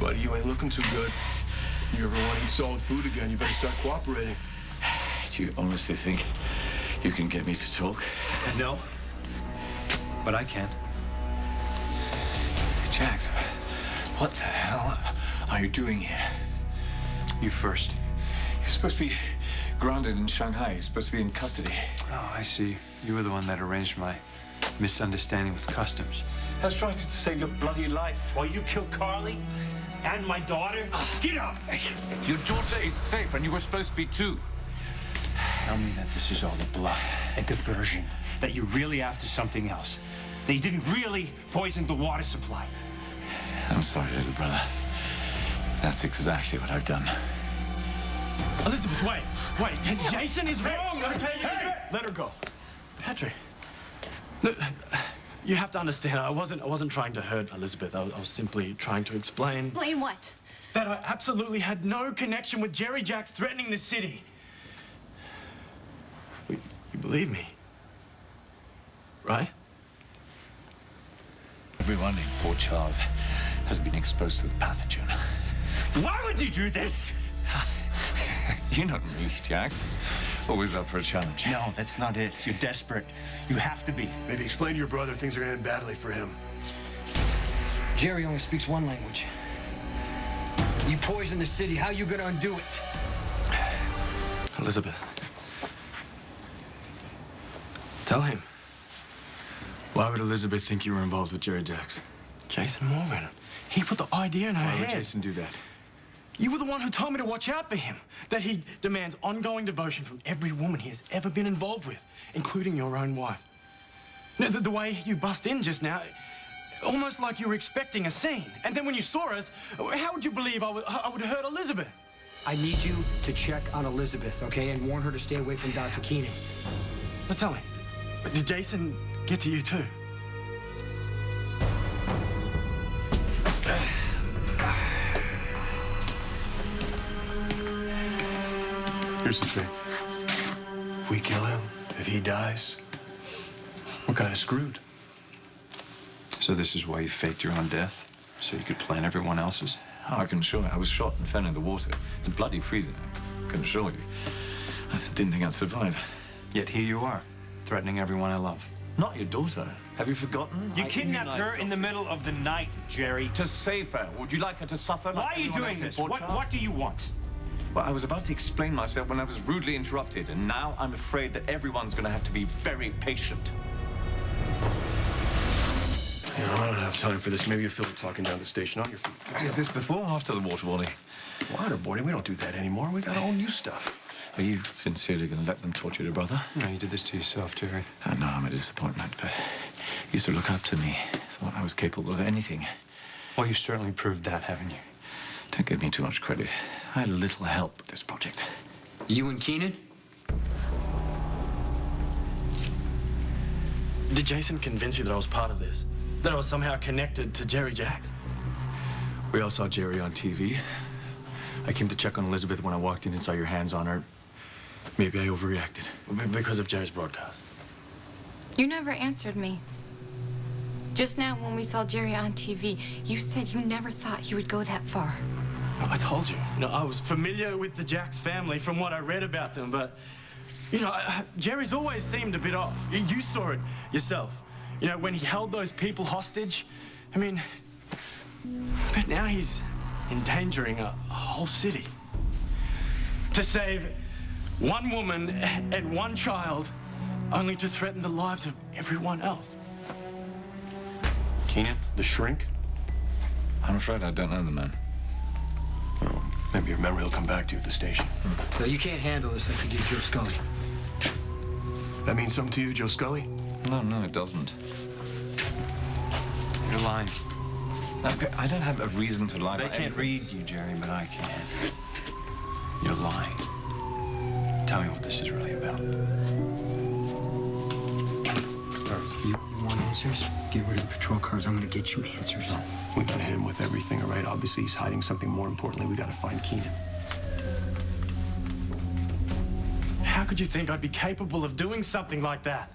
Buddy, you ain't looking too good. You ever want to eat solid food again, you better start cooperating. Do you honestly think you can get me to talk? No. But I can. Jax, what the hell are you doing here? You first. You're supposed to be grounded in Shanghai. You're supposed to be in custody. Oh, I see. You were the one that arranged my misunderstanding with customs. I was trying to save your bloody life. While you killed Carly and my daughter? Get up! Your daughter is safe, and you were supposed to be too. Tell me that this is all a bluff, a diversion, that you're really after something else, that you didn't really poison the water supply. I'm sorry, little brother. That's exactly what I've done. Elizabeth, wait. Jason is wrong, okay? Hey, let her go. Patrick. Look, you have to understand, I wasn't trying to hurt Elizabeth. I was simply trying to explain... Explain what? That I absolutely had no connection with Jerry Jax threatening this city. You believe me? Right? Everyone in Port Charles has been exposed to the pathogen. Why would you do this? You're not me, Jax. Always up for a challenge. No, that's not it. You're desperate. You have to be. Maybe explain to your brother things are going to end badly for him. Jerry only speaks one language. You poisoned the city. How are you going to undo it? Elizabeth. Tell him. Why would Elizabeth think you were involved with Jerry Jax? Jason Morgan. He put the idea in her head. Why would Jason do that? You were the one who told me to watch out for him. That he demands ongoing devotion from every woman he has ever been involved with, including your own wife. No, the way you bust in just now, almost like you were expecting a scene. And then when you saw us, how would you believe I would hurt Elizabeth? I need you to check on Elizabeth, okay? And warn her to stay away from Dr. Keenan. Now tell me, did Jason get to you too? Here's the thing. If we kill him, if he dies, we're kind of screwed. So this is why you faked your own death? So you could plan everyone else's? Oh, I can assure you, I was shot and fell in the water. It's bloody freezing, I can assure you. I didn't think I'd survive. Yet here you are, threatening everyone I love. Not your daughter. Have you forgotten? You kidnapped her in the middle of the night, Jerry. To save her. Would you like her to suffer? Why are you doing this? What do you want? Well, I was about to explain myself when I was rudely interrupted, and now I'm afraid that everyone's going to have to be very patient. You know, I don't have time for this. Maybe you'll feel like talking down the station on your feet. Is this before or after the waterboarding? Waterboarding? We don't do that anymore. We got all new stuff. Are you sincerely going to let them torture your brother? No, you did this to yourself, Jerry. I know I'm a disappointment, but you used to look up to me. Thought I was capable of anything. Well, you've certainly proved that, haven't you? Don't give me too much credit. I had little help with this project. Ewen Keenan? Did Jason convince you that I was part of this? That I was somehow connected to Jerry Jax? We all saw Jerry on TV. I came to check on Elizabeth when I walked in and saw your hands on her. Maybe I overreacted. Because of Jerry's broadcast. You never answered me. Just now, when we saw Jerry on TV, you said you never thought he would go that far. I told you. You know, I was familiar with the Jax family from what I read about them, but, you know, Jerry's always seemed a bit off. You saw it yourself. You know, when he held those people hostage, I mean, but now he's endangering a whole city. To save one woman and one child, only to threaten the lives of everyone else. Keenan, the shrink? I'm afraid I don't know the man. Well, maybe your memory will come back to you at the station. No, you can't handle this like you did Joe Scully. That means something to you, Joe Scully? No, it doesn't. You're lying. Okay, I don't have a reason to lie. They can't read you, Jerry, but I can. You're lying. Tell me what this is really about. You want answers? Get rid of the patrol cars. I'm gonna get you answers. No, we gotta hit him with everything, all right? Obviously, he's hiding something. More importantly, we gotta find Keenan. How could you think I'd be capable of doing something like that?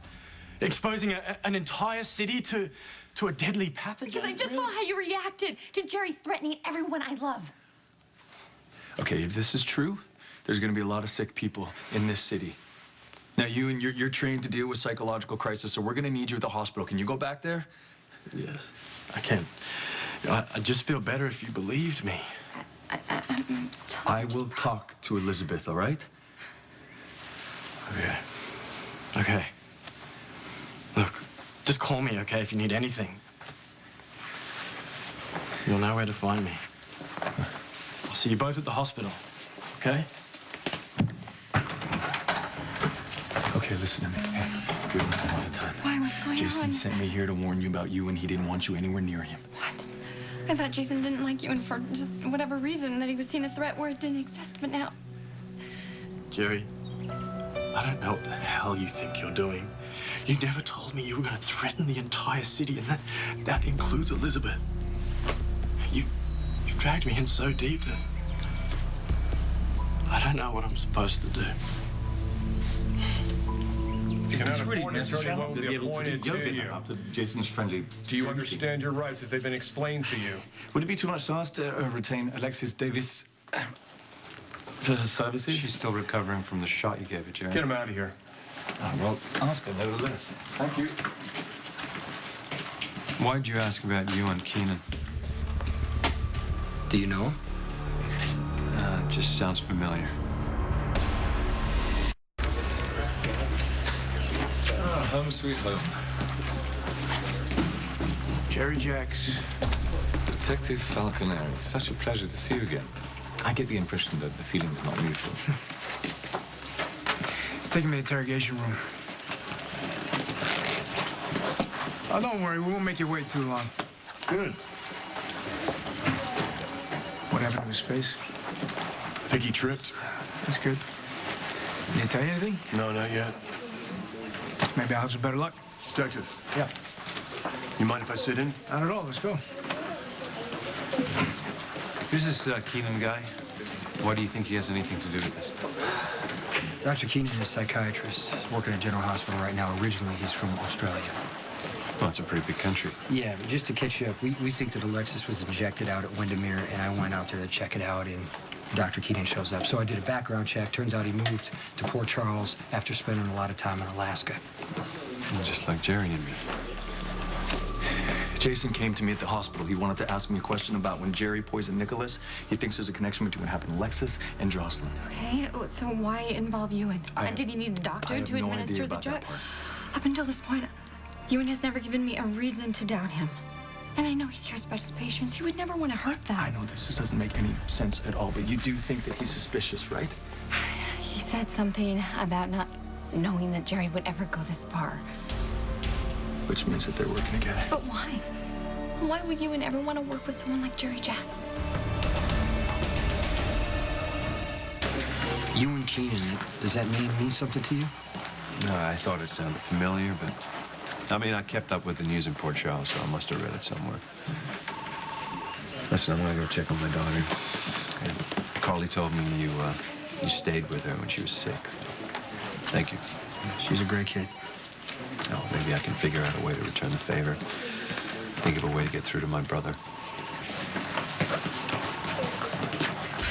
Exposing an entire city to a deadly pathogen? Because I just saw how you reacted to Jerry threatening everyone I love. Okay, if this is true, there's going to be a lot of sick people in this city. Now, Ewen, you're trained to deal with psychological crisis, so we're going to need you at the hospital. Can you go back there? Yes, I can. I just feel better if you believed me. I will talk to Elizabeth, all right? Okay. Okay. Look, just call me, okay, if you need anything. You'll know where to find me. I'll see you both at the hospital, okay? Okay, listen to me. Hey, we don't have a lot of time. Why? What's going Jason on? sent me here to warn you about you, and he didn't want you anywhere near him. What? I thought Jason didn't like you and for just whatever reason, that he was seeing a threat where it didn't exist, but now... Jerry, I don't know what the hell you think you're doing. You never told me you were going to threaten the entire city, and that includes Elizabeth. You've dragged me in so deep that I don't know what I'm supposed to do. Cannot afford an attorney who will be appointed to you. After Jason's friendly. Do you understand your rights if they've been explained to you? Would it be too much to ask to retain Alexis Davis for her services? She's still recovering from the shot you gave her, Jerry. Get him out of here. Oh, well, ask her nevertheless. Thank you. Why'd you ask about you and Keenan? Do you know him? It just sounds familiar. Home sweet home. Jerry Jacks. Detective Falconeri, such a pleasure to see you again. I get the impression that the feeling is not mutual. Take him to the interrogation room. Oh, don't worry, we won't make you wait too long. Good. What happened to his face? I think he tripped. That's good. Did he tell you anything? No, not yet. Maybe I'll have some better luck. Detective, Yeah. you mind if I sit in? Not at all. Let's go. Who's this Keenan guy? Why do you think he has anything to do with this? Dr. Keenan is a psychiatrist. He's working at General Hospital right now. Originally, he's from Australia. Well, it's a pretty big country. Yeah, but just to catch you up, we think that Alexis was injected out at Windermere, and I went out there to check it out, and Dr. Keenan shows up. So I did a background check. Turns out he moved to Port Charles after spending a lot of time in Alaska. Just like Jerry and me. Jason came to me at the hospital. He wanted to ask me a question about when Jerry poisoned Nicholas. He thinks there's a connection between what happened to Alexis and Jocelyn. Okay, so why involve Ewen? Did he need a doctor to administer the drug? Up until this point, Ewen has never given me a reason to doubt him. And I know he cares about his patients. He would never want to hurt them. I know this doesn't make any sense at all, but you do think that he's suspicious, right? He said something about not knowing that Jerry would ever go this far. Which means that they're working together. But why? Why would Ewen ever want to work with someone like Jerry Jacks? Ewen Keenan, does that name mean something to you? No, I thought it sounded familiar, but... I mean, I kept up with the news in Port Charles, so I must have read it somewhere. Listen, I'm gonna go check on my daughter. And Carly told me you stayed with her when she was sick. Thank you. She's a great kid. Oh, maybe I can figure out a way to return the favor. Think of a way to get through to my brother.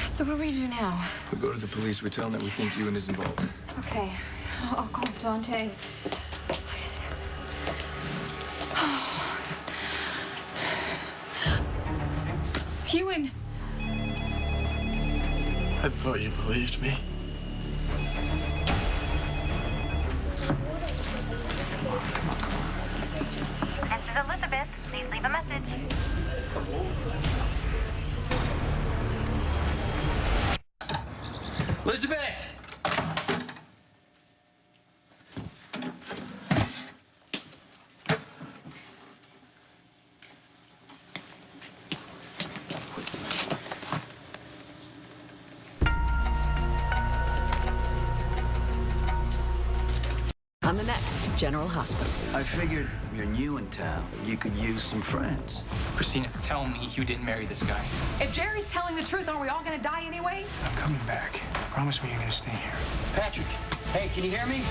So what do we do now? We go to the police. We tell them that we think Ewen is involved. Okay, I'll call Dante. Ewen! I thought you believed me. This is Elizabeth. Please leave a message. Elizabeth! On the next General Hospital. I figured you're new in town. You could use some friends. Christina, tell me you didn't marry this guy. If Jerry's telling the truth, aren't we all gonna die anyway? I'm coming back. Promise me you're gonna stay here. Patrick, hey, can you hear me?